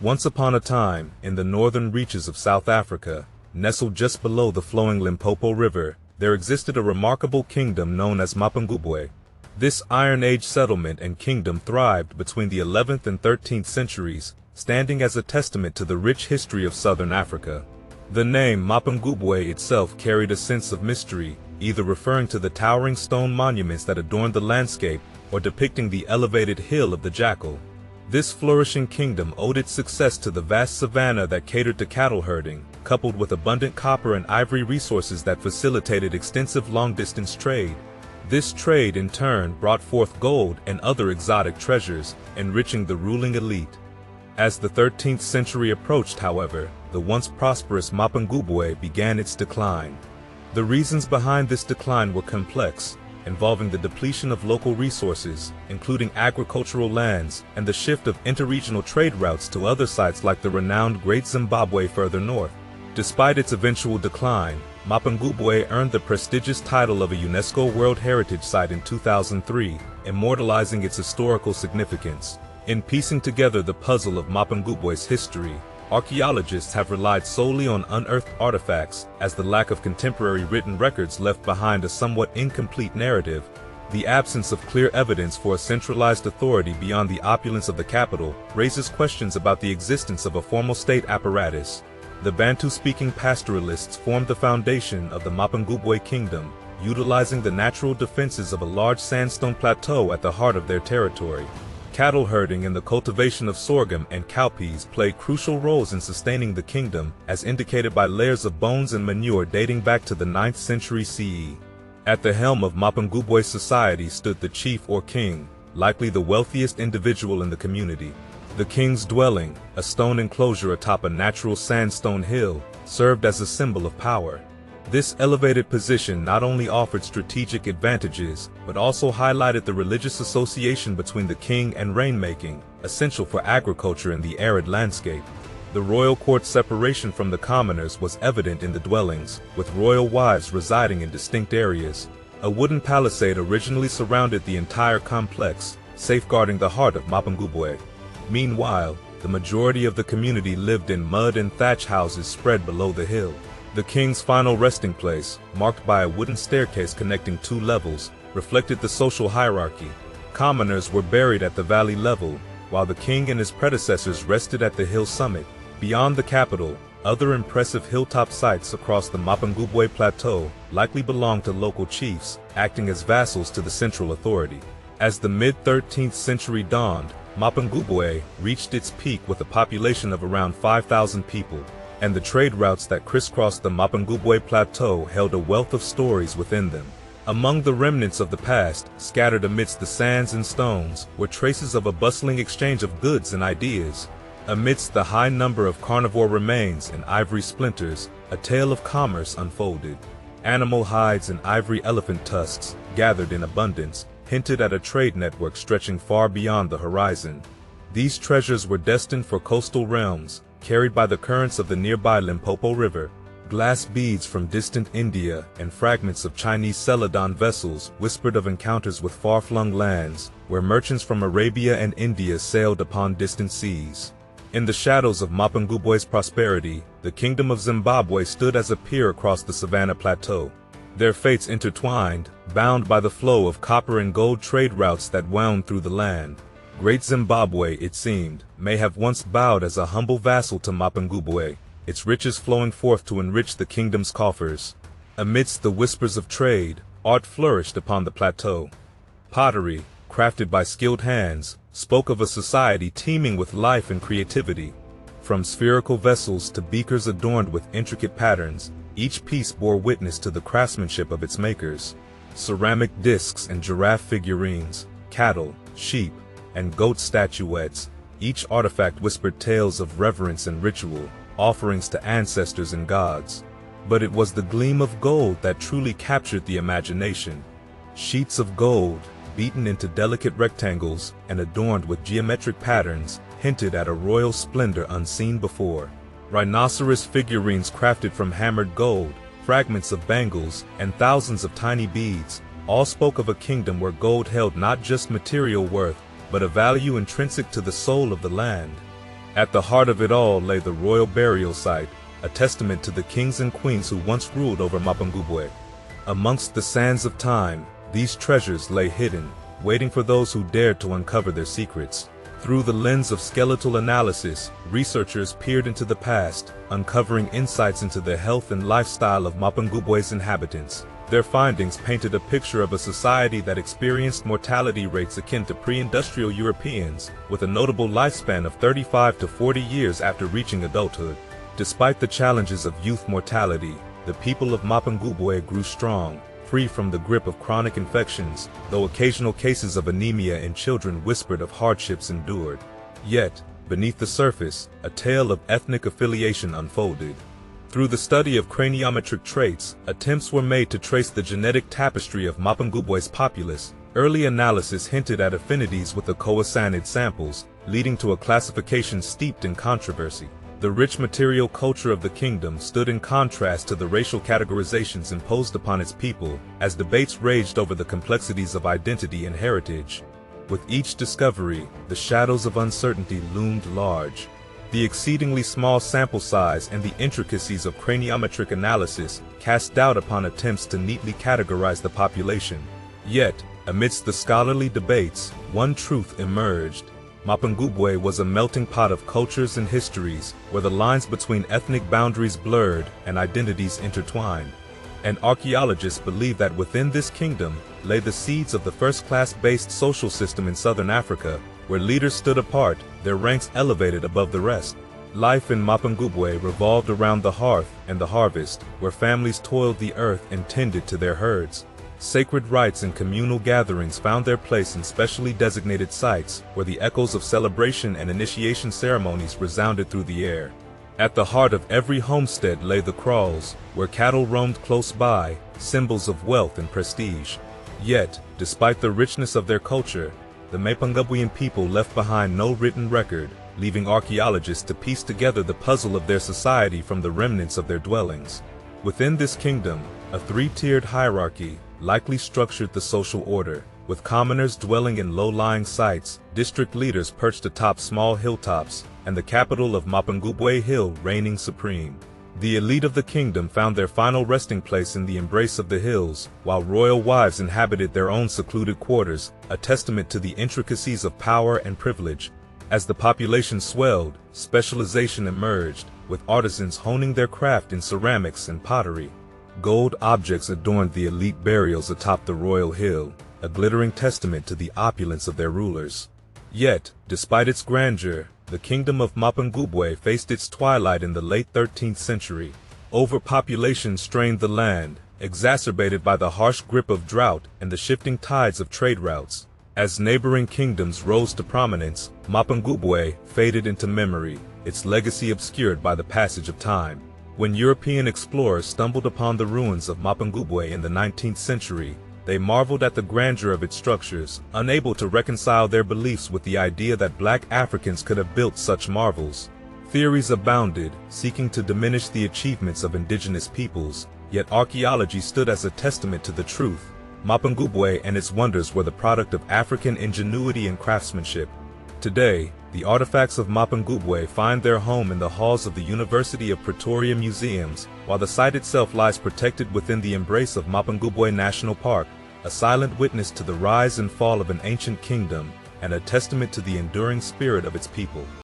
Once upon a time, in the northern reaches of South Africa, nestled just below the flowing Limpopo River, there existed a remarkable kingdom known as Mapungubwe. This Iron Age settlement and kingdom thrived between the 11th and 13th centuries, standing as a testament to the rich history of southern Africa. The name Mapungubwe itself carried a sense of mystery, either referring to the towering stone monuments that adorned the landscape or depicting the elevated hill of the jackal. This flourishing kingdom owed its success to the vast savannah that catered to cattle herding, coupled with abundant copper and ivory resources that facilitated extensive long-distance trade. This trade, in turn, brought forth gold and other exotic treasures, enriching the ruling elite. As the 13th century approached, however, the once prosperous Mapungubwe began its decline. The reasons behind this decline were complex, involving the depletion of local resources, including agricultural lands, and the shift of interregional trade routes to other sites like the renowned Great Zimbabwe further north. Despite its eventual decline, Mapungubwe earned the prestigious title of a UNESCO World Heritage Site in 2003, immortalizing its historical significance. In piecing together the puzzle of Mapungubwe's history, archaeologists have relied solely on unearthed artifacts, as the lack of contemporary written records left behind a somewhat incomplete narrative. The absence of clear evidence for a centralized authority beyond the opulence of the capital raises questions about the existence of a formal state apparatus. The Bantu-speaking pastoralists formed the foundation of the Mapungubwe kingdom, utilizing the natural defenses of a large sandstone plateau at the heart of their territory. Cattle herding and the cultivation of sorghum and cowpeas played crucial roles in sustaining the kingdom, as indicated by layers of bones and manure dating back to the 9th century CE. At the helm of Mapungubwe society stood the chief or king, likely the wealthiest individual in the community. The king's dwelling, a stone enclosure atop a natural sandstone hill, served as a symbol of power. This elevated position not only offered strategic advantages, but also highlighted the religious association between the king and rainmaking, essential for agriculture in the arid landscape. The royal court's separation from the commoners was evident in the dwellings, with royal wives residing in distinct areas. A wooden palisade originally surrounded the entire complex, safeguarding the heart of Mapungubwe. Meanwhile, the majority of the community lived in mud and thatch houses spread below the hill. The king's final resting place, marked by a wooden staircase connecting 2 levels, reflected the social hierarchy. Commoners were buried at the valley level, while the king and his predecessors rested at the hill summit. Beyond the capital, other impressive hilltop sites across the Mapungubwe plateau likely belonged to local chiefs, acting as vassals to the central authority. As the mid-13th century dawned, Mapungubwe reached its peak with a population of around 5,000 people, and the trade routes that crisscrossed the Mapungubwe plateau held a wealth of stories within them. Among the remnants of the past, scattered amidst the sands and stones, were traces of a bustling exchange of goods and ideas. Amidst the high number of carnivore remains and ivory splinters, a tale of commerce unfolded. Animal hides and ivory elephant tusks, gathered in abundance, hinted at a trade network stretching far beyond the horizon. These treasures were destined for coastal realms, carried by the currents of the nearby Limpopo River. Glass beads from distant India and fragments of Chinese Celadon vessels whispered of encounters with far-flung lands, where merchants from Arabia and India sailed upon distant seas. In the shadows of Mapungubwe's prosperity, the Kingdom of Zimbabwe stood as a pier across the savannah plateau. Their fates intertwined, bound by the flow of copper and gold trade routes that wound through the land. Great Zimbabwe, it seemed, may have once bowed as a humble vassal to Mapungubwe, its riches flowing forth to enrich the kingdom's coffers. Amidst the whispers of trade, art flourished upon the plateau. Pottery, crafted by skilled hands, spoke of a society teeming with life and creativity. From spherical vessels to beakers adorned with intricate patterns, each piece bore witness to the craftsmanship of its makers. Ceramic discs and giraffe figurines, cattle, sheep, and goat statuettes, each artifact whispered tales of reverence and ritual, offerings to ancestors and gods. But it was the gleam of gold that truly captured the imagination. Sheets of gold, beaten into delicate rectangles and adorned with geometric patterns, hinted at a royal splendor unseen before. Rhinoceros figurines crafted from hammered gold, fragments of bangles, and thousands of tiny beads, all spoke of a kingdom where gold held not just material worth, but a value intrinsic to the soul of the land. At the heart of it all lay the royal burial site, a testament to the kings and queens who once ruled over Mapungubwe. Amongst the sands of time, these treasures lay hidden, waiting for those who dared to uncover their secrets. Through the lens of skeletal analysis, researchers peered into the past, uncovering insights into the health and lifestyle of Mapungubwe's inhabitants. Their findings painted a picture of a society that experienced mortality rates akin to pre-industrial Europeans, with a notable lifespan of 35 to 40 years after reaching adulthood. Despite the challenges of youth mortality, the people of Mapungubwe grew strong, free from the grip of chronic infections, though occasional cases of anemia in children whispered of hardships endured. Yet, beneath the surface, a tale of ethnic affiliation unfolded. Through the study of craniometric traits, attempts were made to trace the genetic tapestry of Mapungubwe's populace. Early analysis hinted at affinities with the Khoisanid samples, leading to a classification steeped in controversy. The rich material culture of the kingdom stood in contrast to the racial categorizations imposed upon its people, as debates raged over the complexities of identity and heritage. With each discovery, the shadows of uncertainty loomed large. The exceedingly small sample size and the intricacies of craniometric analysis cast doubt upon attempts to neatly categorize the population. Yet, amidst the scholarly debates, one truth emerged. Mapungubwe was a melting pot of cultures and histories, where the lines between ethnic boundaries blurred and identities intertwined. And archaeologists believe that within this kingdom lay the seeds of the first-class-based social system in southern Africa, where leaders stood apart, their ranks elevated above the rest. Life in Mapungubwe revolved around the hearth and the harvest, where families toiled the earth and tended to their herds. Sacred rites and communal gatherings found their place in specially designated sites, where the echoes of celebration and initiation ceremonies resounded through the air. At the heart of every homestead lay the kraals, where cattle roamed close by, symbols of wealth and prestige. Yet, despite the richness of their culture, the Mapungubwean people left behind no written record, leaving archaeologists to piece together the puzzle of their society from the remnants of their dwellings. Within this kingdom, a three-tiered hierarchy likely structured the social order, with commoners dwelling in low-lying sites, district leaders perched atop small hilltops, and the capital of Mapungubwe Hill reigning supreme. The elite of the kingdom found their final resting place in the embrace of the hills, while royal wives inhabited their own secluded quarters, a testament to the intricacies of power and privilege. As the population swelled, specialization emerged, with artisans honing their craft in ceramics and pottery. Gold objects adorned the elite burials atop the royal hill, a glittering testament to the opulence of their rulers. Yet, despite its grandeur, the kingdom of Mapungubwe faced its twilight in the late 13th century. Overpopulation strained the land, exacerbated by the harsh grip of drought and the shifting tides of trade routes. As neighboring kingdoms rose to prominence, Mapungubwe faded into memory, its legacy obscured by the passage of time. When European explorers stumbled upon the ruins of Mapungubwe in the 19th century, they marveled at the grandeur of its structures, unable to reconcile their beliefs with the idea that black Africans could have built such marvels. Theories abounded, seeking to diminish the achievements of indigenous peoples, yet archaeology stood as a testament to the truth. Mapungubwe and its wonders were the product of African ingenuity and craftsmanship. Today, the artifacts of Mapungubwe find their home in the halls of the University of Pretoria museums, while the site itself lies protected within the embrace of Mapungubwe National Park, a silent witness to the rise and fall of an ancient kingdom, and a testament to the enduring spirit of its people.